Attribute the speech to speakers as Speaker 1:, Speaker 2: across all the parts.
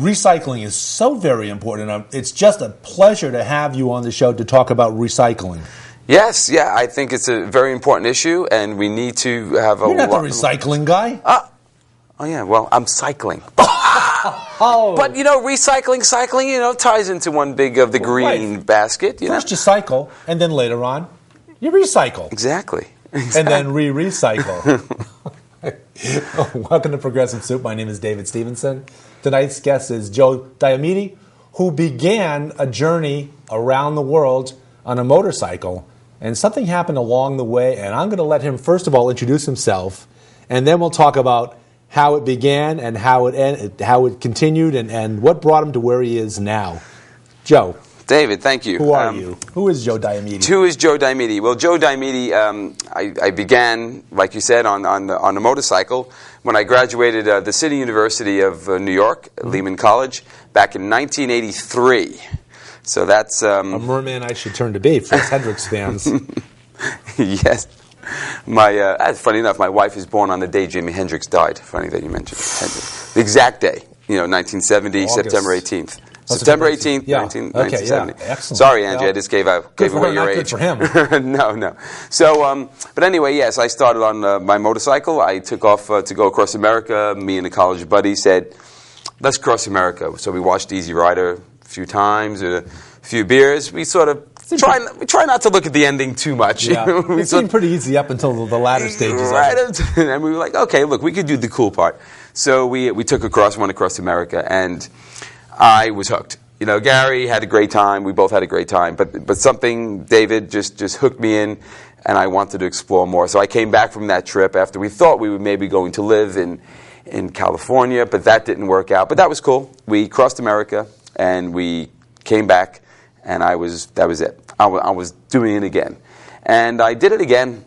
Speaker 1: recycling is so very important. It's just a pleasure to have you on the show to talk about recycling.
Speaker 2: Yes, yeah, I think it's a very important issue, and we need to have a...
Speaker 1: You're not the recycling guy.
Speaker 2: Oh, yeah, well, I'm cycling. But, recycling, ties into one big of the green basket.
Speaker 1: First you cycle, and then later on, you recycle.
Speaker 2: Exactly.
Speaker 1: And then recycle. Welcome to Progressive Soup. My name is David Stevenson. Tonight's guest is Joe Diomede, who began a journey around the world on a motorcycle. And something happened along the way, and I'm going to let him, first of all, introduce himself, and then we'll talk about how it began and how it continued and what brought him to where he is now. Joe.
Speaker 2: David, thank you.
Speaker 1: Who are you? Who is Joe Diomede?
Speaker 2: Who is Joe Diomede? Well, Joe Diomede, I began, like you said, on a motorcycle when I graduated the City University of New York, Lehman College, back in 1983. So that's... a
Speaker 1: merman I should turn to be, for Hendrix fans.
Speaker 2: Yes. Funny enough, my wife is born on the day Jimi Hendrix died. Funny that you mentioned Hendrix. The exact day, 1970, August. September 18th. September 18th, 1970.
Speaker 1: Yeah, excellent.
Speaker 2: Sorry, Angie, I just gave away your age.
Speaker 1: Good for him.
Speaker 2: No. So, but anyway, yes, I started on my motorcycle. I took off to go across America. Me and a college buddy said, let's cross America. So we watched Easy Rider a few times, a few beers. We sort of try not to look at the ending too much.
Speaker 1: Yeah. It seemed pretty easy up until the latter stages.
Speaker 2: Right, and we were like, okay, look, we could do the cool part. So we went across America, and I was hooked. Gary had a great time. We both had a great time. But something, David, just hooked me in, and I wanted to explore more. So I came back from that trip after we thought we were maybe going to live in California, but that didn't work out. But that was cool. We crossed America, and we came back, and that was it. I was doing it again. And I did it again.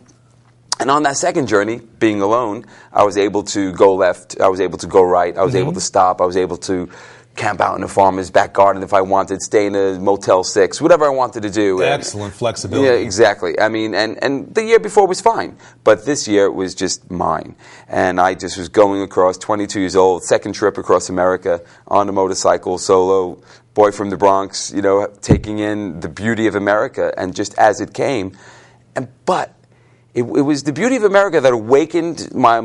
Speaker 2: And on that second journey, being alone, I was able to go left. I was able to go right. I was able to stop. I was able to camp out in a farmer's back garden if I wanted, stay in a Motel 6, whatever I wanted to do.
Speaker 1: Excellent flexibility.
Speaker 2: Yeah, exactly. I mean, and the year before was fine, but this year it was just mine. And I just was going across, 22 years old, second trip across America on a motorcycle, solo, boy from the Bronx, taking in the beauty of America, and just as it came. But it was the beauty of America that awakened my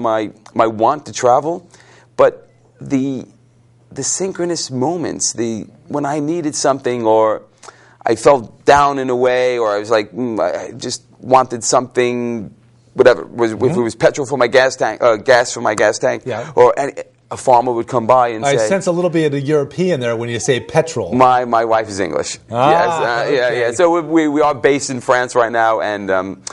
Speaker 2: want to travel, but the synchronous moments, when I needed something, or I felt down in a way, or I was like, I just wanted something, whatever. If it was petrol for my gas tank, gas for my gas tank, or a farmer would come by and say...
Speaker 1: I sense a little bit of the European there when you say petrol.
Speaker 2: My wife is English. Yes,
Speaker 1: okay.
Speaker 2: Yeah. So we are based in France right now, and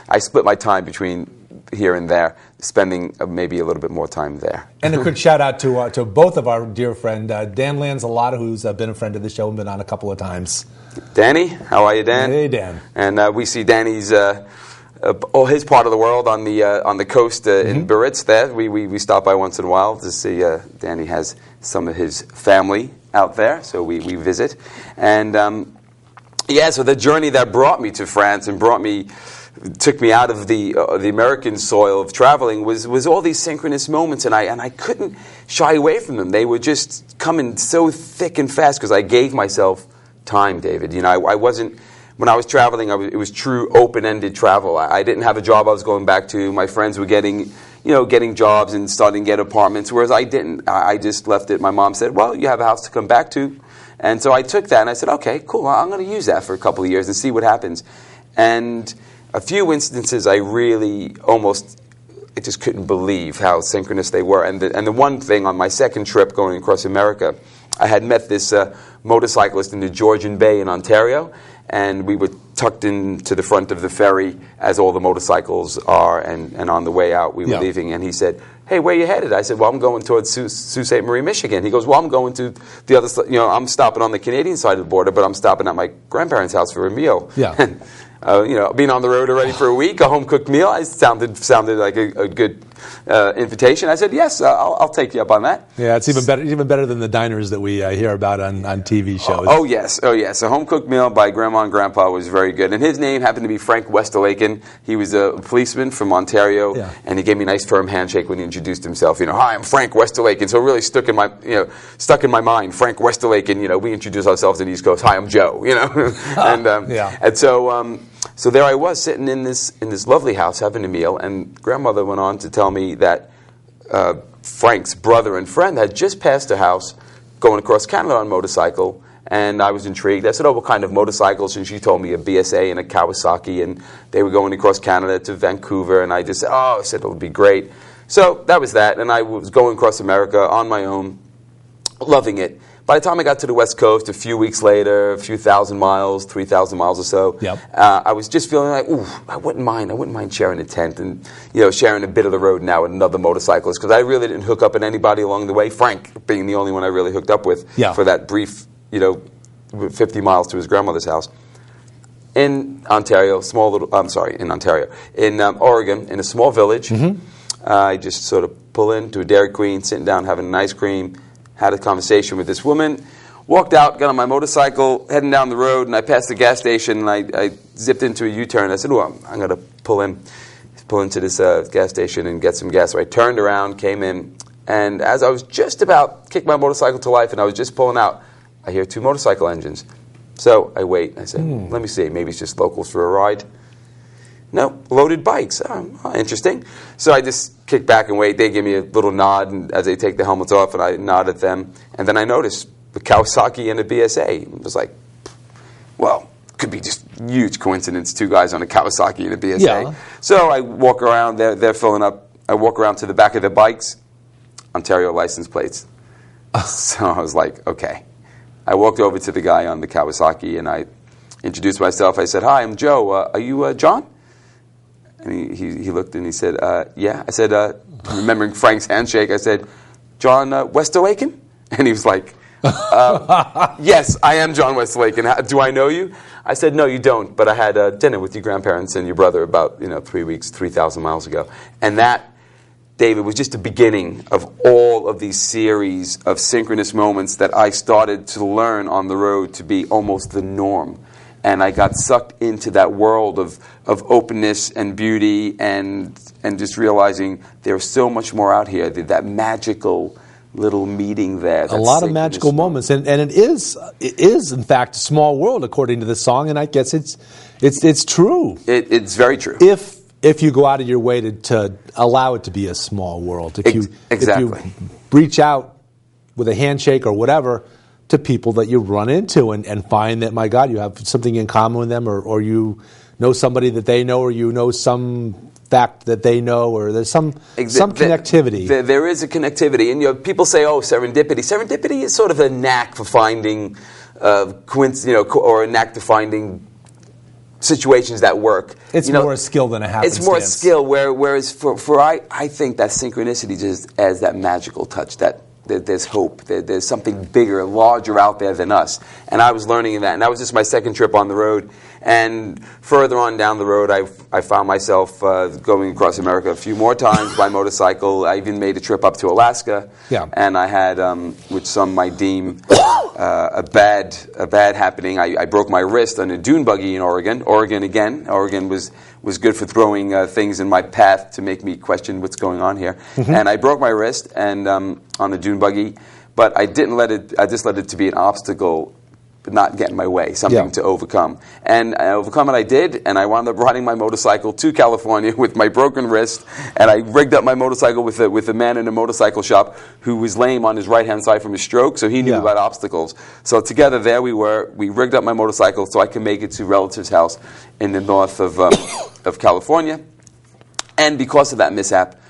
Speaker 2: I split my time between here and there, spending maybe a little bit more time there.
Speaker 1: And a quick shout out to both of our dear friend Dan Lanzalotta, who's been a friend of the show and been on a couple of times.
Speaker 2: Danny, how are you, Dan?
Speaker 1: Hey, Dan.
Speaker 2: And we see Danny's his part of the world on the coast in Biarritz. There, we stop by once in a while to see. Danny has some of his family out there, so we visit. And so the journey that brought me to France and took me out of the American soil of traveling was all these synchronous moments, and I couldn't shy away from them. They were just coming so thick and fast because I gave myself time, David. I wasn't, when I was traveling, it was true open-ended travel. I didn't have a job I was going back to. My friends were getting jobs and starting to get apartments, whereas I didn't. I just left it. My mom said, well, you have a house to come back to. And so I took that and I said, okay, cool, I'm going to use that for a couple of years and see what happens. And a few instances I just couldn't believe how synchronous they were. And the one thing on my second trip going across America, I had met this motorcyclist in the Georgian Bay in Ontario, and we were tucked into the front of the ferry as all the motorcycles are, and on the way out we were leaving, and he said, hey, where are you headed? I said, well, I'm going towards Sault Ste. Marie, Michigan. He goes, well, I'm going to the other side. I'm stopping on the Canadian side of the border, but I'm stopping at my grandparents' house for a meal. Yeah. And, being on the road already for a week, a home-cooked meal, it sounded like a good invitation. I said, yes, I'll take you up on that.
Speaker 1: Yeah, it's even better than the diners that we hear about on TV shows.
Speaker 2: Oh, yes. A home-cooked meal by Grandma and Grandpa was very good. And his name happened to be Frank Westalaken. He was a policeman from Ontario, and he gave me a nice firm handshake when he introduced himself. Hi, I'm Frank Westalaken. So it really stuck in my mind. Frank Westalaken. We introduce ourselves in the East Coast. Hi, I'm Joe. And so there I was sitting in this lovely house having a meal, and Grandmother went on to tell me that Frank's brother and friend had just passed a house going across Canada on a motorcycle, and I was intrigued. I said, what kind of motorcycles? And she told me a BSA and a Kawasaki, and they were going across Canada to Vancouver, and I just said, it'll be great. So that was that, and I was going across America on my own, loving it. By the time I got to the West Coast, a few weeks later, a few thousand miles, 3,000 miles or so, I was just feeling like, I wouldn't mind sharing a tent and sharing a bit of the road now with another motorcyclist, because I really didn't hook up with anybody along the way. Frank being the only one I really hooked up with for that brief, 50 miles to his grandmother's house in Ontario, in Oregon, in a small village. I just sort of pull into a Dairy Queen, sitting down, having an ice cream. Had a conversation with this woman, walked out, got on my motorcycle, heading down the road, and I passed the gas station, and I zipped into a U-turn. I said, I'm going to pull into this gas station and get some gas. So I turned around, came in, and as I was just about to kick my motorcycle to life and I was just pulling out, I hear 2 motorcycle engines. So I wait, and I said, let me see, maybe it's just locals for a ride. No, loaded bikes. Interesting. So I just kick back and wait. They give me a little nod and as they take the helmets off, and I nod at them. And then I noticed the Kawasaki and the BSA. It was like, well, could be just huge coincidence. 2 guys on a Kawasaki and a BSA. Yeah. So I walk around. They're filling up. I walk around to the back of their bikes. Ontario license plates. So I was like, okay. I walked over to the guy on the Kawasaki and I introduced myself. I said, hi, I'm Joe. Are you John? And he looked and he said, yeah. I said, remembering Frank's handshake, I said, John Westalaken? And he was like, yes, I am John Westalaken. Do I know you? I said, no, you don't, but I had dinner with your grandparents and your brother about 3 weeks, 3,000 miles ago. And that, David, was just the beginning of all of these series of synchronous moments that I started to learn on the road to be almost the norm. And I got sucked into that world of openness and beauty and just realizing there's so much more out here, that magical little meeting there.
Speaker 1: A lot of magical moments. And it is, in fact, a small world, according to the song, and I guess it's true.
Speaker 2: It's very true.
Speaker 1: If you go out of your way to allow it to be a small world. If you reach out with a handshake or whatever to people that you run into and find that, my God, you have something in common with them, or you know somebody that they know, or you know some fact that they know, or there's some connectivity.
Speaker 2: There is a connectivity. And people say, serendipity. Serendipity is sort of a knack for finding or a knack to finding situations that work.
Speaker 1: It's more a skill than a happenstance.
Speaker 2: It's more a skill, whereas I think that synchronicity just adds that magical touch, that there's hope, there's something bigger, larger out there than us. And I was learning that, and that was just my second trip on the road. And further on down the road, I found myself going across America a few more times by motorcycle. I even made a trip up to Alaska. Yeah. And I had, which some might deem a bad happening. I broke my wrist on a dune buggy in Oregon. Oregon was good for throwing things in my path to make me question what's going on here. Mm-hmm. And I broke my wrist and on the dune buggy, but I didn't let it. I just let it to be an obstacle, but not get in my way, something to overcome. And overcome it I did, and I wound up riding my motorcycle to California with my broken wrist, and I rigged up my motorcycle with a man in a motorcycle shop who was lame on his right-hand side from his stroke, so he knew about obstacles. So together there we rigged up my motorcycle so I could make it to relative's house in the north of California. And because of that mishap,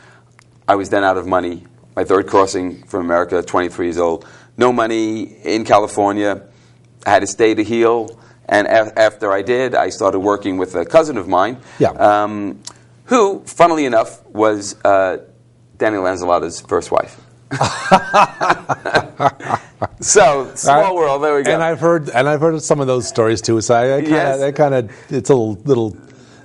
Speaker 2: I was then out of money. My third crossing from America, 23 years old. No money in California. I had to stay to heal, and after I did, I started working with a cousin of mine, who, funnily enough, was Danny Lanzalotta's first wife. So small world. There we go.
Speaker 1: And I've heard some of those stories too. So I kind of it's a little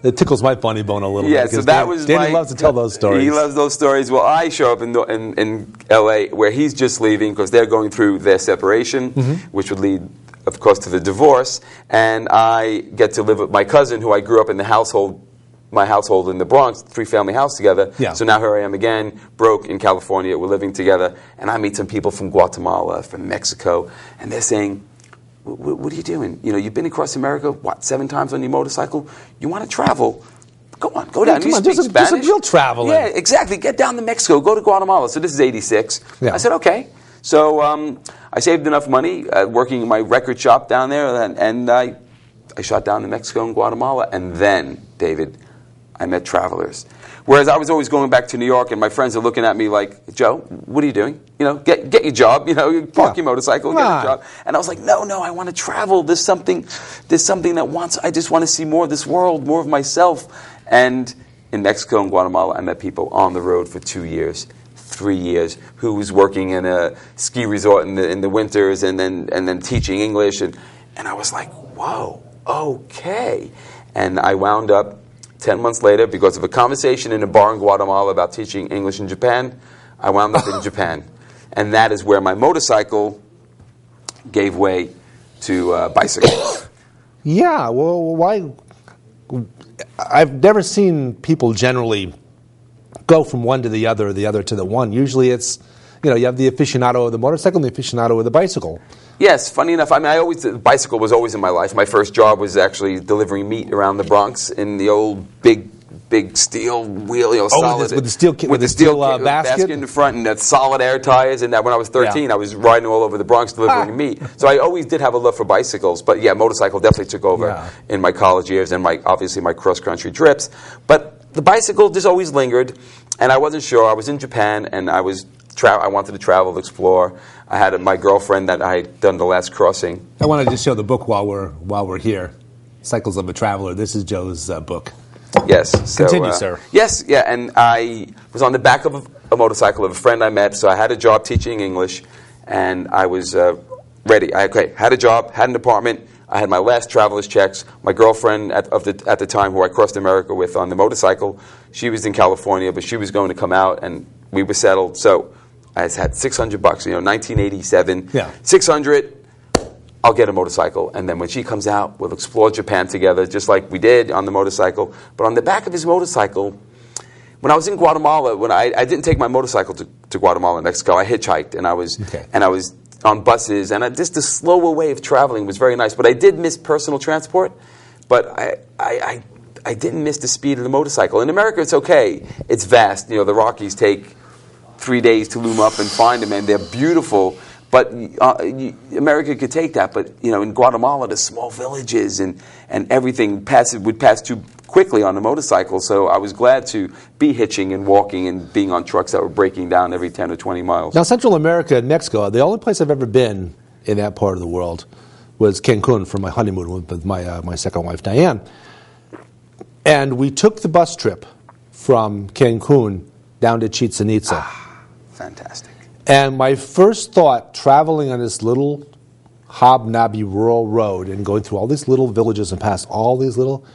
Speaker 1: it tickles my funny bone a little
Speaker 2: Yeah,
Speaker 1: bit.
Speaker 2: so that was
Speaker 1: Danny loves to tell those stories.
Speaker 2: He loves those stories. Well, I show up in L.A. where he's just leaving because they're going through their separation, which would lead, of course, to the divorce. And I get to live with my cousin, who I grew up in my household in the Bronx, 3-family house together.
Speaker 1: Yeah.
Speaker 2: So now here I am again, broke in California. We're living together. And I meet some people from Guatemala, from Mexico, and they're saying, what are you doing? You've been across America, 7 times on your motorcycle? You want to travel? Go on, go down.
Speaker 1: Come
Speaker 2: you
Speaker 1: on,
Speaker 2: speak
Speaker 1: do some
Speaker 2: Spanish?
Speaker 1: real traveling.
Speaker 2: Yeah, exactly. Get down to Mexico. Go to Guatemala. So this is 86.
Speaker 1: Yeah.
Speaker 2: I said, okay. So I saved enough money working in my record shop down there, and I shot down to Mexico and Guatemala. And then, David, I met travelers. Whereas I was always going back to New York, and my friends are looking at me like, Joe, what are you doing? Get your job. Park your motorcycle, get a job. And I was like, no, I want to travel. There's something that I just want to see more of this world, more of myself. And in Mexico and Guatemala, I met people on the road for 2 years, 3 years, who was working in a ski resort in the winters, and then teaching English, and I was like, whoa, okay. And I wound up 10 months later, because of a conversation in a bar in Guatemala about teaching English in Japan, I wound up in Japan. And that is where my motorcycle gave way to bicycle.
Speaker 1: Yeah, well, why? I've never seen people generally go from one to the other, or the other to the one. Usually it's, you have the aficionado of the motorcycle and the aficionado of the bicycle.
Speaker 2: Yes, funny enough, the bicycle was always in my life. My first job was actually delivering meat around the Bronx in the old big steel wheel, solid.
Speaker 1: With the steel basket
Speaker 2: in the front, and that solid air tires. And that when I was 13, I was riding all over the Bronx delivering meat. So I always did have a love for bicycles. But yeah, motorcycle definitely took over in my college years and obviously my cross-country trips. But the bicycle just always lingered, and I wasn't sure. I was in Japan, and I wanted to travel, explore. I had my girlfriend that I had done the last crossing.
Speaker 1: I wanted to show the book while we're here. Cycles of a Traveler. This is Joe's book.
Speaker 2: Yes.
Speaker 1: Continue, sir.
Speaker 2: Yes, yeah, and I was on the back of a motorcycle of a friend I met, so I had a job teaching English, and I was ready. Had a job, had an apartment. I had my last traveler's checks. My girlfriend at the time, who I crossed America with on the motorcycle, she was in California, but she was going to come out, and we were settled. So I had $600, 1987. Yeah. 600. I'll get a motorcycle, and then when she comes out, we'll explore Japan together, just like we did on the motorcycle. But on the back of his motorcycle, when I was in Guatemala, when I didn't take my motorcycle to Guatemala and Mexico, I hitchhiked, and I was on buses, and just the slower way of traveling was very nice. But I did miss personal transport, but I didn't miss the speed of the motorcycle. In America, it's okay. It's vast. The Rockies take 3 days to loom up and find them, and they're beautiful. But America could take that. But in Guatemala, the small villages and everything would pass too quickly on the motorcycle. So I was glad to be hitching and walking and being on trucks that were breaking down every 10 or 20 miles.
Speaker 1: Now, Central America and Mexico, the only place I've ever been in that part of the world was Cancun for my honeymoon with my second wife, Diane. And we took the bus trip from Cancun down to Chichen Itza.
Speaker 2: Fantastic.
Speaker 1: And my first thought, traveling on this little hobnobby rural road and going through all these little villages and past all these little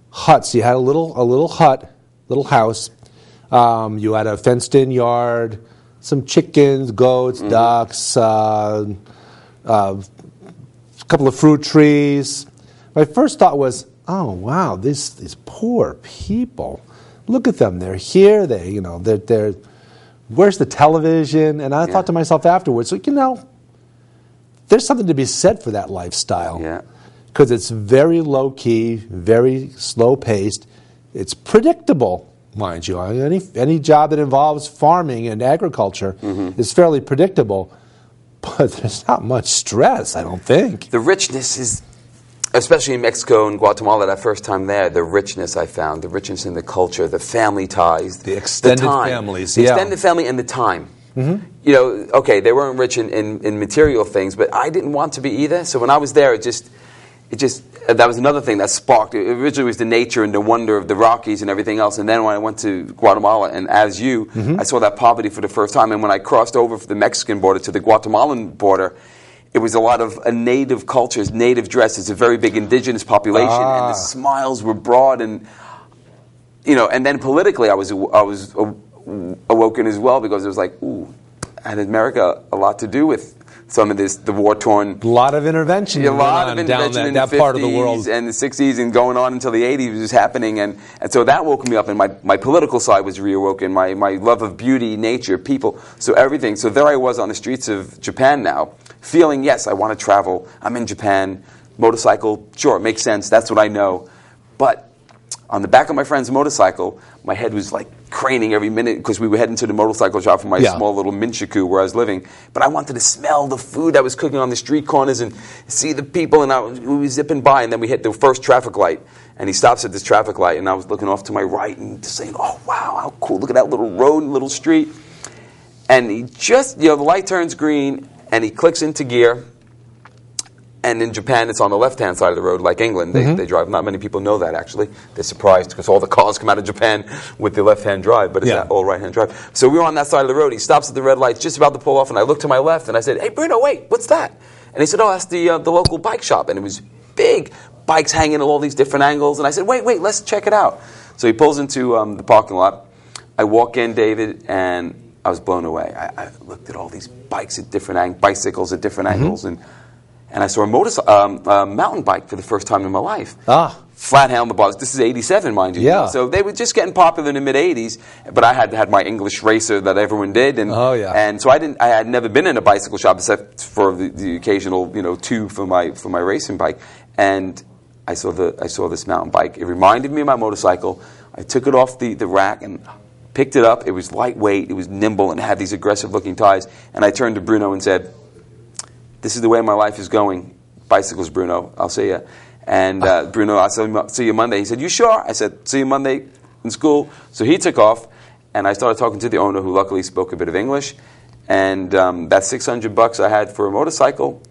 Speaker 1: huts. You had a little hut, little house. You had a fenced-in yard, some chickens, goats, ducks, a couple of fruit trees. My first thought was, oh wow, these poor people. Look at them. They're here. They're where's the television? And I thought to myself afterwards, there's something to be said for that lifestyle.
Speaker 2: Yeah.
Speaker 1: Because it's very low-key, very slow-paced. It's predictable, mind you. Any job that involves farming and agriculture is fairly predictable. But there's not much stress, I don't think.
Speaker 2: The richness is, especially in Mexico and Guatemala, that first time there, the richness I found, the richness in the culture, the family ties.
Speaker 1: The extended
Speaker 2: families. The extended family and the time. Okay, they weren't rich in material things, but I didn't want to be either. So when I was there, that was another thing that sparked. It originally was the nature and the wonder of the Rockies and everything else. And then when I went to Guatemala, and as you, I saw that poverty for the first time. And when I crossed over from the Mexican border to the Guatemalan border, it was a lot of native cultures, native dress. It's a very big indigenous population, and the smiles were broad, and and then politically, I was awoken as well, because it was like, ooh, had America a lot to do with some of this, the war-torn...
Speaker 1: A lot of intervention.
Speaker 2: A lot of intervention in
Speaker 1: that
Speaker 2: the 50s
Speaker 1: part of the world.
Speaker 2: and the 60s and going on until the 80s was happening. And so that woke me up, and my political side was reawoken, my love of beauty, nature, people, so everything. So there I was on the streets of Japan now, feeling, yes, I want to travel. I'm in Japan. Motorcycle, sure, it makes sense. That's what I know. But on the back of my friend's motorcycle, my head was like craning every minute, because we were heading to the motorcycle shop from my small little Minshiku where I was living. But I wanted to smell the food that was cooking on the street corners and see the people, and we were zipping by, and then we hit the first traffic light, and he stops at this traffic light, and I was looking off to my right and just saying, oh, wow, how cool, look at that little road, little street. And he just, the light turns green, and he clicks into gear. And in Japan, it's on the left-hand side of the road, like England. They drive. Not many people know that, actually. They're surprised, because all the cars come out of Japan with the left-hand drive, but it's not all right-hand drive. So we were on that side of the road. He stops at the red light, just about to pull off, and I looked to my left, and I said, hey, Bruno, wait, what's that? And he said, oh, that's the local bike shop. And it was big, bikes hanging at all these different angles. And I said, wait, let's check it out. So he pulls into the parking lot. I walk in, David, and I was blown away. I looked at all these bikes at different bicycles at different angles, and I saw a mountain bike for the first time in my life. Flat handlebars. This is 87, mind you.
Speaker 1: Yeah.
Speaker 2: So they were just getting popular in the mid-80s, but I had my English racer that everyone did. And, and so I had never been in a bicycle shop, except for the occasional, tube for my racing bike. And I saw this mountain bike. It reminded me of my motorcycle. I took it off the rack and picked it up. It was lightweight, it was nimble, and it had these aggressive-looking tires. And I turned to Bruno and said, this is the way my life is going. Bicycles, Bruno. I'll see you. And Bruno, I'll see you Monday. He said, you sure? I said, see you Monday in school. So he took off, and I started talking to the owner, who luckily spoke a bit of English. And that $600 I had for a motorcycle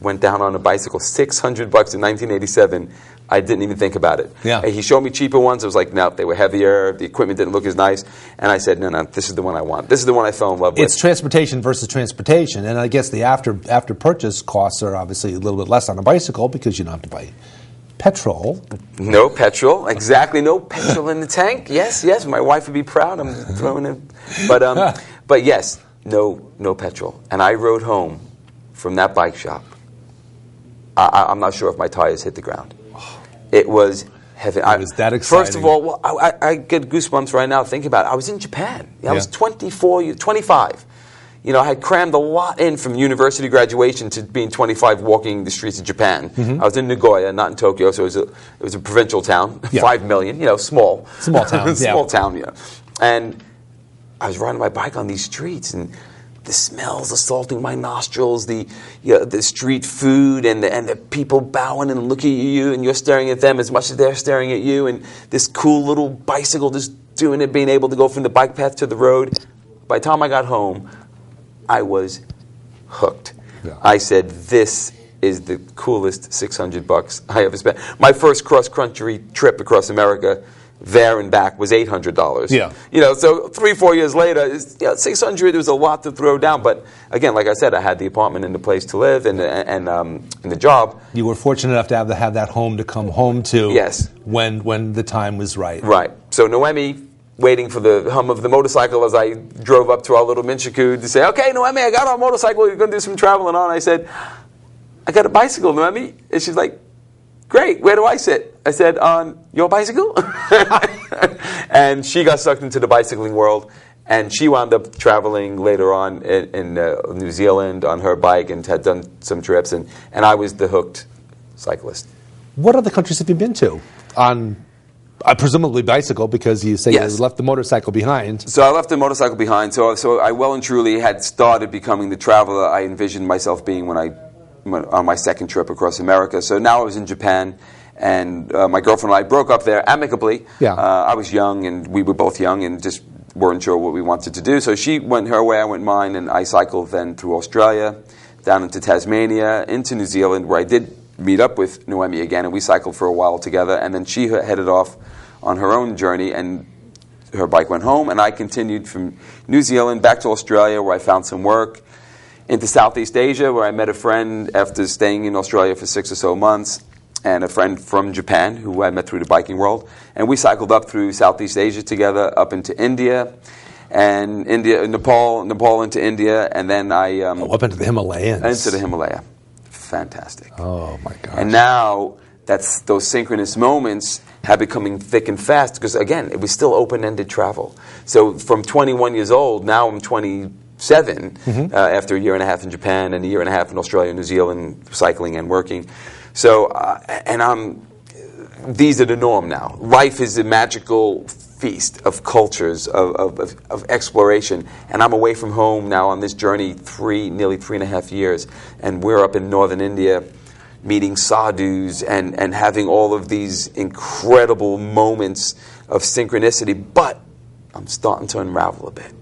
Speaker 2: went down on a bicycle. $600 in 1987. I didn't even think about it.
Speaker 1: Yeah.
Speaker 2: He showed me cheaper ones. I was like, no, they were heavier. The equipment didn't look as nice. And I said, no, this is the one I want. This is the one I fell in love with.
Speaker 1: It's transportation versus transportation. And I guess the after purchase costs are obviously a little bit less on a bicycle, because you don't have to buy petrol.
Speaker 2: No petrol. Exactly. No petrol in the tank. Yes. My wife would be proud. I'm throwing it. But yes, no petrol. And I rode home from that bike shop. I'm not sure if my tires hit the ground. It was heaven.
Speaker 1: It was that exciting.
Speaker 2: First of all, I get goosebumps right now thinking about it. I was in Japan. I was 25. I had crammed a lot in from university graduation to being 25 walking the streets of Japan. I was in Nagoya, not in Tokyo, so it was a provincial town, 5 million, small.
Speaker 1: Small town.
Speaker 2: Small town, yeah. And I was riding my bike on these streets, and the smells assaulting my nostrils, the street food, and the people bowing and looking at you, and you're staring at them as much as they're staring at you, and this cool little bicycle just doing it, being able to go from the bike path to the road. By the time I got home, I was hooked. Yeah. I said, this is the coolest $600 I ever spent. My first cross-country trip across America, there and back, was $800.
Speaker 1: Yeah.
Speaker 2: So 3-4 years later, $600 was a lot to throw down. But again, like I said, I had the apartment and the place to live and the job.
Speaker 1: You were fortunate enough to have that home to come home to.
Speaker 2: Yes.
Speaker 1: When the time was right.
Speaker 2: Right. So Noemi, waiting for the hum of the motorcycle as I drove up to our little Minshiku to say, okay, Noemi, I got our motorcycle. You're going to do some traveling on. I said, I got a bicycle, Noemi. And she's like, great, where do I sit? I said, on your bicycle? And she got sucked into the bicycling world, and she wound up traveling later on in New Zealand on her bike and had done some trips, and I was the hooked cyclist.
Speaker 1: What other countries have you been to on presumably bicycle, because you say you left the motorcycle behind? So
Speaker 2: I left the motorcycle behind, so I well and truly had started becoming the traveler I envisioned myself being on my second trip across America. So now I was in Japan, and my girlfriend and I broke up there amicably.
Speaker 1: Yeah.
Speaker 2: I was young, and we were both young, and just weren't sure what we wanted to do. So she went her way, I went mine, and I cycled then through Australia, down into Tasmania, into New Zealand, where I did meet up with Noemi again, and we cycled for a while together. And then she headed off on her own journey, and her bike went home, and I continued from New Zealand back to Australia, where I found some work. into Southeast Asia, where I met a friend after staying in Australia for 6 or so months, and a friend from Japan who I met through the biking world. And we cycled up through Southeast Asia together, up into India, and Nepal into India, and then I...
Speaker 1: up into the Himalayas.
Speaker 2: Into the Himalaya. Fantastic.
Speaker 1: Oh, my gosh.
Speaker 2: And now, those synchronous moments have becoming thick and fast, because, again, it was still open-ended travel. So from 21 years old, now I'm 27, after a year and a half in Japan and a year and a half in Australia and New Zealand, cycling and working. So, these are the norm now. Life is a magical feast of cultures, of exploration. And I'm away from home now on this journey nearly 3.5 years. And we're up in northern India meeting sadhus and having all of these incredible moments of synchronicity. But I'm starting to unravel a bit.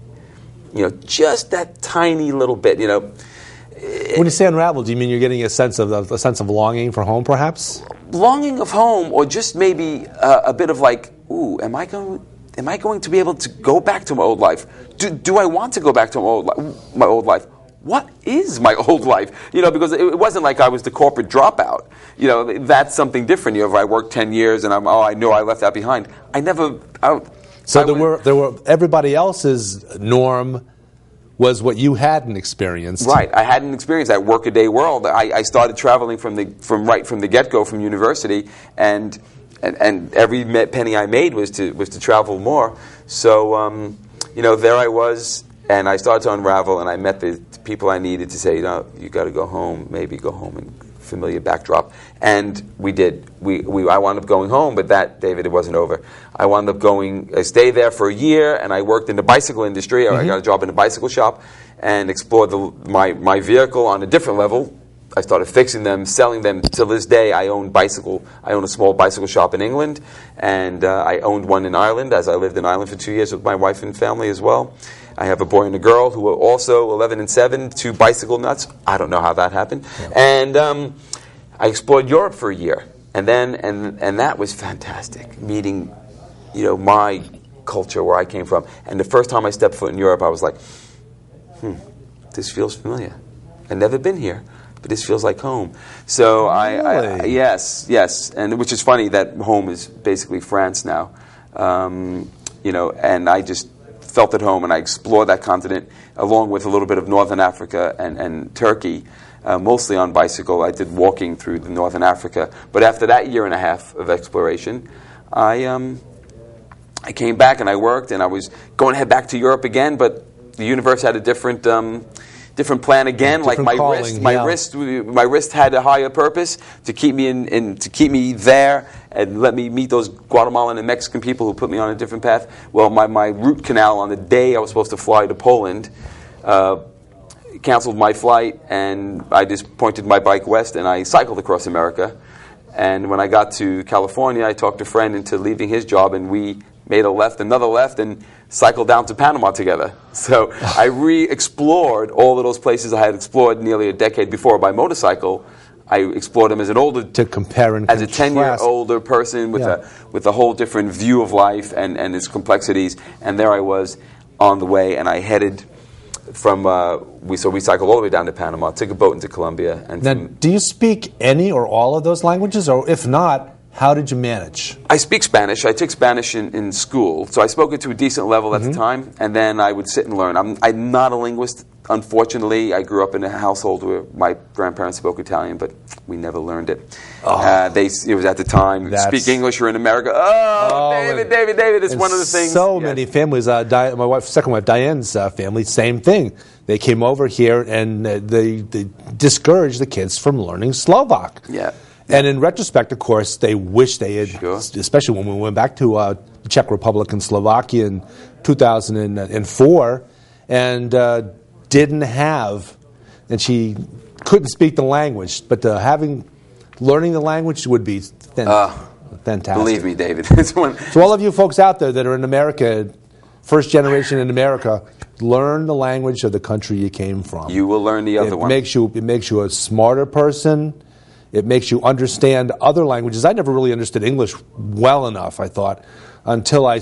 Speaker 2: Just that tiny little bit,
Speaker 1: When you say unravel, do you mean you're getting a sense of longing for home, perhaps?
Speaker 2: Longing of home, or just maybe a bit of like, ooh, am I going to be able to go back to my old life? Do I want to go back to my old life? What is my old life? Because it wasn't like I was the corporate dropout. That's something different. If I worked 10 years and I know I left that behind.
Speaker 1: There were everybody else's norm was what you hadn't experienced.
Speaker 2: Right, I hadn't experienced that workaday world. I started traveling from the get-go from university, and every penny I made was to travel more. So there I was, and I started to unravel, and I met the people I needed to say, you got to go home. Maybe go home and familiar backdrop, and we did. I wound up going home, but David, it wasn't over. I wound up I stayed there for a year, and I worked in the bicycle industry. I got a job in a bicycle shop and explored my vehicle on a different level. I started fixing them, selling them. Till this day, I own a small bicycle shop in England, and I owned one in Ireland, as I lived in Ireland for 2 years with my wife and family as well. I have a boy and a girl who are also 11 and 7, 2 bicycle nuts. I don't know how that happened. Yeah. And I explored Europe for a year, and that was fantastic, meeting, my culture, where I came from. And the first time I stepped foot in Europe, I was like, this feels familiar. I've never been here, but this feels like home. So
Speaker 1: really?
Speaker 2: Yes, and which is funny that home is basically France now, and I just felt at home, and I explored that continent along with a little bit of Northern Africa and Turkey, mostly on bicycle. I did walking through the Northern Africa, but after that year and a half of exploration, I came back and I worked, and I was going to head back to Europe again, but the universe had a different plan again.
Speaker 1: Different
Speaker 2: like my wrist had a higher purpose to keep me to keep me there and let me meet those Guatemalan and Mexican people who put me on a different path. Well, my root canal on the day I was supposed to fly to Poland canceled my flight, and I just pointed my bike west and I cycled across America. And when I got to California, I talked a friend into leaving his job, and we made another left, and cycled down to Panama together. So I re-explored all of those places I had explored nearly a decade before by motorcycle. I explored them as an older,
Speaker 1: to compare and
Speaker 2: as a 10-year older person with a whole different view of life and its complexities. And there I was on the way, and I headed from we cycled all the way down to Panama, took a boat into Colombia. And
Speaker 1: now, do you speak any or all of those languages, or if not, how did you manage?
Speaker 2: I speak Spanish. I took Spanish in school, so I spoke it to a decent level at the time, and then I would sit and learn. I'm not a linguist, unfortunately. I grew up in a household where my grandparents spoke Italian, but we never learned it. It was at the time, speak English, you're in America. David, it's one of the things.
Speaker 1: So many families, my second wife, Diane's family, same thing. They came over here, and they discouraged the kids from learning Slovak.
Speaker 2: Yeah.
Speaker 1: And in retrospect, of course, they wish they had, especially when we went back to the Czech Republic and Slovakia in 2004, and didn't have, and she couldn't speak the language, but learning the language would be fantastic.
Speaker 2: Believe me, David.
Speaker 1: So all of you folks out there that are in America, first generation in America, learn the language of the country you came from.
Speaker 2: You will learn the other one.
Speaker 1: It makes you a smarter person. It makes you understand other languages. I never really understood English well enough, I thought, until I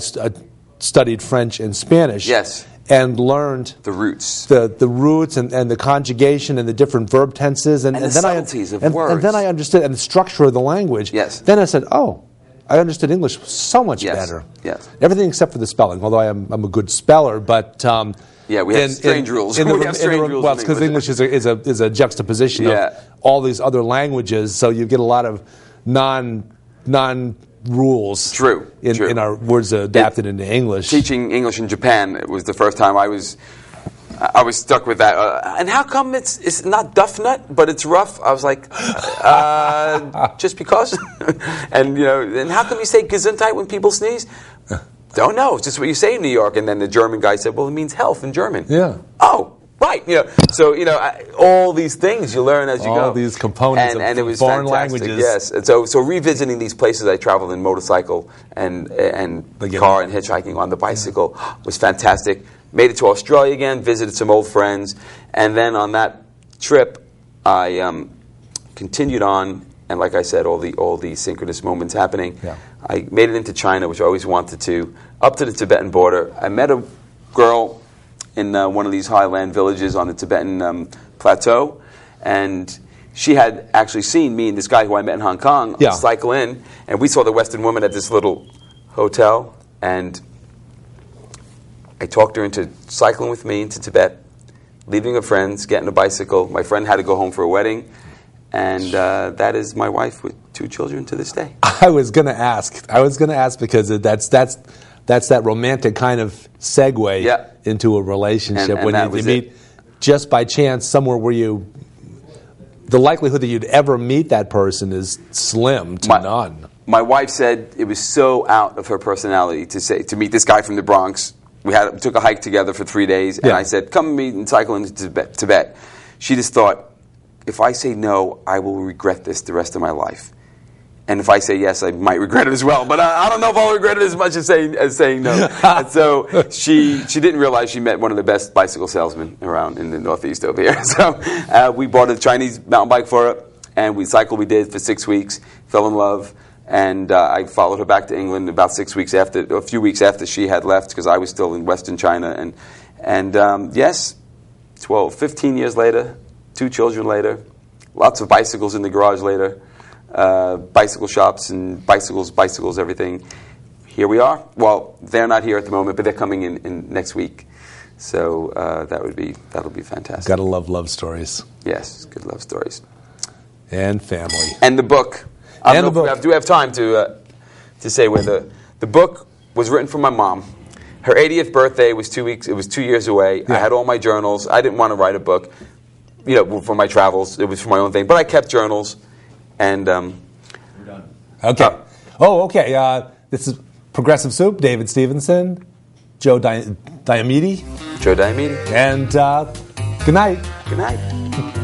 Speaker 1: studied French and Spanish.
Speaker 2: Yes.
Speaker 1: and learned
Speaker 2: the roots,
Speaker 1: the roots and the conjugation and the different verb tenses, and
Speaker 2: the
Speaker 1: then
Speaker 2: subtleties of words.
Speaker 1: And then I understood and the structure of the language.
Speaker 2: Yes.
Speaker 1: Then I said, oh, I understood English so much better.
Speaker 2: Yes.
Speaker 1: Everything except for the spelling, although I'm a good speller, but
Speaker 2: yeah, we have strange rules.
Speaker 1: Well,
Speaker 2: Well,
Speaker 1: it's because English is a juxtaposition of all these other languages, so you get a lot of non rules.
Speaker 2: True.
Speaker 1: In our words adapted into English.
Speaker 2: Teaching English in Japan, it was the first time I was stuck with that. And how come it's not duff nut, but it's rough? I was like, just because. And and how come you say Gesundheit when people sneeze? Don't know. It's just what you say in New York. And then the German guy said, well, it means health in German.
Speaker 1: Yeah.
Speaker 2: Oh, right. So all these things you learn as you go.
Speaker 1: All these components
Speaker 2: and it
Speaker 1: of
Speaker 2: was
Speaker 1: foreign
Speaker 2: fantastic.
Speaker 1: languages.
Speaker 2: Yes. And so revisiting these places I traveled in motorcycle and car and hitchhiking on the bicycle was fantastic. Made it to Australia again, visited some old friends, and then on that trip, I continued on. And like I said, all the synchronous moments happening.
Speaker 1: Yeah.
Speaker 2: I made it into China, which I always wanted to, up to the Tibetan border. I met a girl in one of these highland villages on the Tibetan plateau, and she had actually seen me and this guy who I met in Hong Kong cycle in, and we saw the Western woman at this little hotel, and I talked her into cycling with me into Tibet, leaving her friends, getting a bicycle. My friend had to go home for a wedding, and that is my wife with 2 children to this day.
Speaker 1: I was going to ask because that's that romantic kind of segue into a relationship
Speaker 2: and
Speaker 1: when you meet just by chance somewhere where the likelihood that you'd ever meet that person is slim to none.
Speaker 2: My wife said it was so out of her personality to meet this guy from the Bronx. We took a hike together for 3 days, and I said, come meet and cycle into Tibet. She just thought, if I say no, I will regret this the rest of my life. And if I say yes, I might regret it as well. But I don't know if I'll regret it as much as saying no. And so she didn't realize she met one of the best bicycle salesmen around in the Northeast over here. So we bought a Chinese mountain bike for her, and we did for 6 weeks, fell in love. And I followed her back to England about a few weeks after she had left, because I was still in Western China. And yes, 15 years later, 2 children later, lots of bicycles in the garage later, bicycle shops and bicycles, everything. Here we are. Well, they're not here at the moment, but they're coming in next week. So that'll be fantastic.
Speaker 1: Gotta love stories.
Speaker 2: Yes, good love stories.
Speaker 1: And family.
Speaker 2: And the book. I don't know if we have time to say where the book was written for my mom. Her 80th birthday was 2 weeks. It was 2 years away. Yeah. I had all my journals. I didn't want to write a book, for my travels. It was for my own thing. But I kept journals, and
Speaker 1: we're done. Okay. Okay. This is Progressive Soup. David Stevenson, Joe Diomede.
Speaker 2: Joe Diomede.
Speaker 1: And good night.
Speaker 2: Good night.